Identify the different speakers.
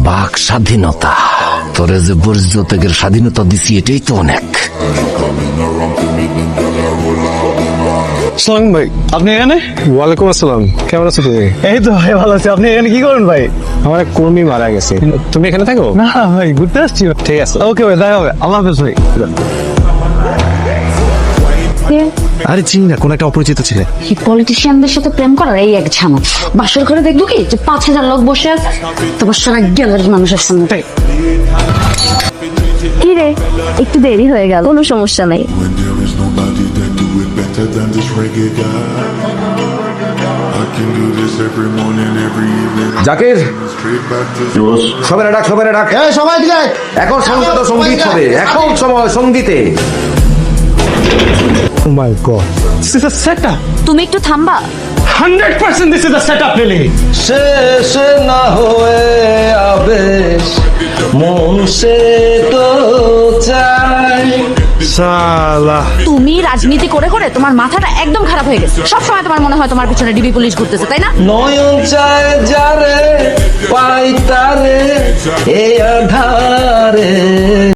Speaker 1: বাক স্বাধীনতা, তোরে যে বর্জ্যত্যাগের স্বাধীনতা দিছি এটাই তো অনেক।
Speaker 2: সালাম ভাই, আপনি এখানে?
Speaker 3: ওয়ালাইকুম আসসালাম, কেমন আছো তুমি?
Speaker 2: এই তো ভাই ভালো আছি। আপনি এখানে কি করেন ভাই?
Speaker 3: আমার এক কর্মী মারা গেছে, তুমি এখানে থাকো?
Speaker 2: না ভাই, ঘুরতে আসছি।
Speaker 3: ঠিক আছে,
Speaker 2: ওকে ভাই, দেখা হবে। আল্লাহ হাফেজ ভাই।
Speaker 3: আরে চিনি না, কোন একটা অপরিচিত ছেলে।
Speaker 4: এই পলিটিশিয়ানদের সাথে প্রেম করার এই এক ঝামেলা। বাসর ঘরে দেখবো কি যে 5,000 লোক বসে আছে, তোমার সারা গ্যালারির মানুষের সামনে।
Speaker 5: কি রে, একটু দেরি হয়ে গেল, কোনো সমস্যা নেই।
Speaker 6: When there is nobody that do it better than this reggae guy. I can do this every morning, every evening.
Speaker 1: Zakir,
Speaker 6: Straight back to
Speaker 1: সবাই ডাক, সবাই ডাক।
Speaker 2: সবাই দিলে
Speaker 1: এখন সংগীত সঙ্গীত হবে, এখন সময় সঙ্গীতে।
Speaker 3: Oh my God,
Speaker 2: this is a setup.
Speaker 4: তুমি একটু থামবা।
Speaker 2: 100% this is a setup really.
Speaker 1: শেষ না হয়ে আবেশ মন সে তো চাই।
Speaker 3: সালা
Speaker 4: তুমি রাজনীতি করে করে তোমার মাথাটা একদম খারাপ হয়ে গেছে। সবসময় তোমার মনে হয় তোমার পিছনে ডিবি পুলিশ ঘুরতেছে, তাই না?
Speaker 1: নয়ন চায় যারে পাই তারে এ আধারে।